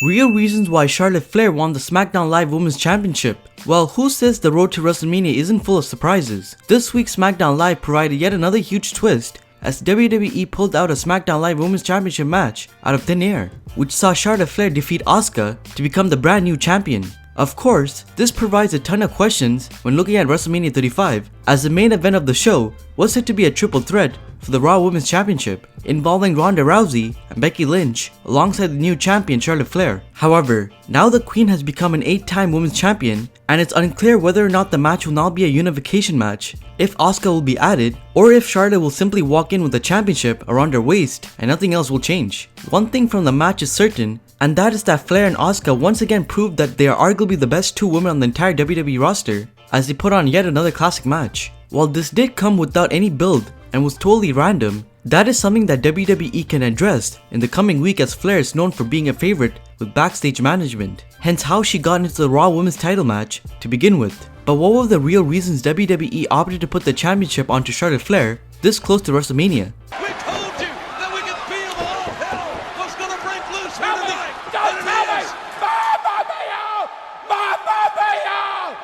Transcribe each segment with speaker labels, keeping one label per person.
Speaker 1: Real reasons why Charlotte Flair won the SmackDown Live Women's Championship. Well, who says the road to WrestleMania isn't full of surprises? This week's SmackDown Live provided yet another huge twist as WWE pulled out a SmackDown Live Women's Championship match out of thin air, which saw Charlotte Flair defeat Asuka to become the brand new champion. Of course, this provides a ton of questions when looking at WrestleMania 35, as the main event of the show was said to be a triple threat for the Raw Women's Championship, involving Ronda Rousey and Becky Lynch alongside the new champion Charlotte Flair. However, now the Queen has become an 8-time Women's Champion, and it's unclear whether or not the match will now be a unification match, if Asuka will be added, or if Charlotte will simply walk in with the championship around her waist and nothing else will change. One thing from the match is certain, and that is that Flair and Asuka once again proved that they are arguably the best two women on the entire WWE roster, as they put on yet another classic match. While this did come without any build and was totally random, that is something that WWE can address in the coming week, as Flair is known for being a favorite with backstage management, hence how she got into the Raw Women's title match to begin with. But what were the real reasons WWE opted to put the championship onto Charlotte Flair this close to WrestleMania?
Speaker 2: We told you that we could feel the all hell was gonna break loose here tonight. Don't tell me! Mamma mia! Mamma mia!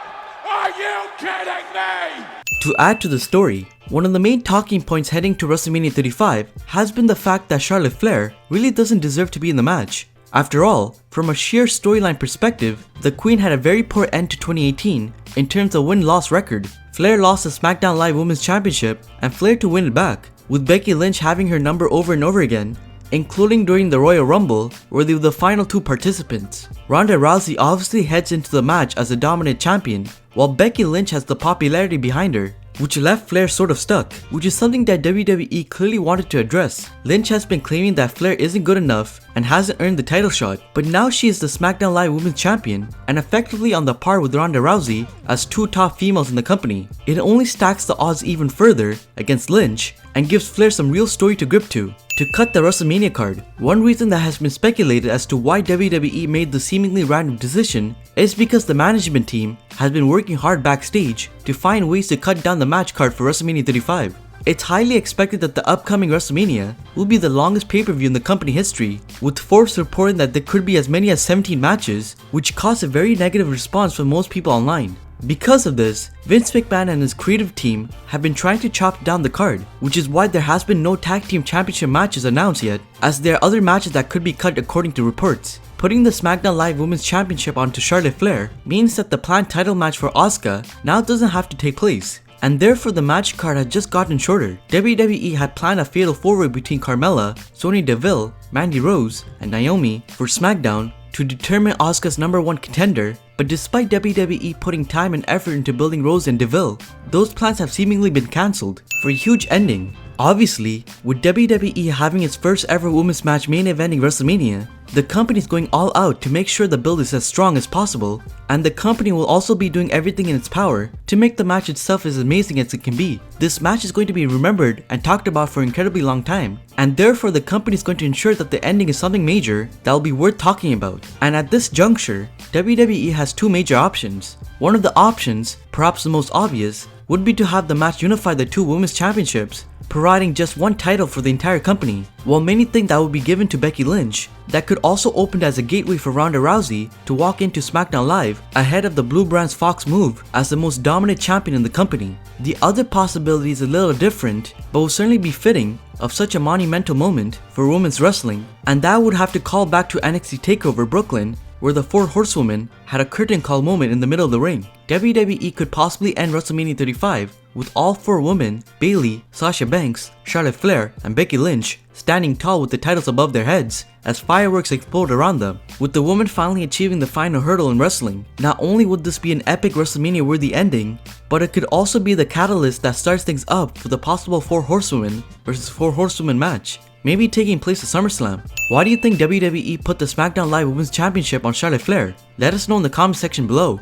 Speaker 2: Are you kidding me?
Speaker 1: To add to the story, one of the main talking points heading to WrestleMania 35 has been the fact that Charlotte Flair really doesn't deserve to be in the match. After all, from a sheer storyline perspective, the Queen had a very poor end to 2018 in terms of win-loss record. Flair lost the SmackDown Live Women's Championship and Flair to win it back, with Becky Lynch having her number over and over again, including during the Royal Rumble where they were the final two participants. Ronda Rousey obviously heads into the match as the dominant champion, while Becky Lynch has the popularity behind her, which left Flair sort of stuck, which is something that WWE clearly wanted to address. Lynch has been claiming that Flair isn't good enough and hasn't earned the title shot, but now she is the SmackDown Live Women's Champion and effectively on the par with Ronda Rousey as two top females in the company. It only stacks the odds even further against Lynch and gives Flair some real story to grip to. To cut the WrestleMania card, one reason that has been speculated as to why WWE made the seemingly random decision is because the management team has been working hard backstage to find ways to cut down the match card for WrestleMania 35. It's highly expected that the upcoming WrestleMania will be the longest pay-per-view in the company history, with Forbes reporting that there could be as many as 17 matches, which caused a very negative response from most people online. Because of this, Vince McMahon and his creative team have been trying to chop down the card, which is why there has been no tag team championship matches announced yet, as there are other matches that could be cut according to reports. Putting the SmackDown Live Women's Championship onto Charlotte Flair means that the planned title match for Asuka now doesn't have to take place, and therefore the match card has just gotten shorter. WWE had planned a fatal 4-way between Carmella, Sonya Deville, Mandy Rose, and Naomi for SmackDown to determine Asuka's #1 contender, but despite WWE putting time and effort into building Rose and Deville, those plans have seemingly been cancelled for a huge ending. Obviously, with WWE having its first ever women's match main eventing WrestleMania, the company is going all out to make sure the build is as strong as possible, and the company will also be doing everything in its power to make the match itself as amazing as it can be. This match is going to be remembered and talked about for an incredibly long time, and therefore the company is going to ensure that the ending is something major that will be worth talking about. And at this juncture, WWE has two major options. One of the options, perhaps the most obvious, would be to have the match unify the two women's championships, providing just one title for the entire company. While many think that would be given to Becky Lynch, that could also open as a gateway for Ronda Rousey to walk into SmackDown Live ahead of the Blue Brand's Fox move as the most dominant champion in the company. The other possibility is a little different, but will certainly be fitting of such a monumental moment for women's wrestling, and that would have to call back to NXT TakeOver Brooklyn, where the 4 horsewomen had a curtain call moment in the middle of the ring. WWE could possibly end WrestleMania 35 with all 4 women, Bayley, Sasha Banks, Charlotte Flair, and Becky Lynch, standing tall with the titles above their heads as fireworks explode around them, with the women finally achieving the final hurdle in wrestling. Not only would this be an epic WrestleMania worthy ending, but it could also be the catalyst that starts things up for the possible 4 horsewomen versus 4 horsewomen match, maybe taking place at SummerSlam. Why do you think WWE put the SmackDown Live Women's Championship on Charlotte Flair? Let us know in the comment section below.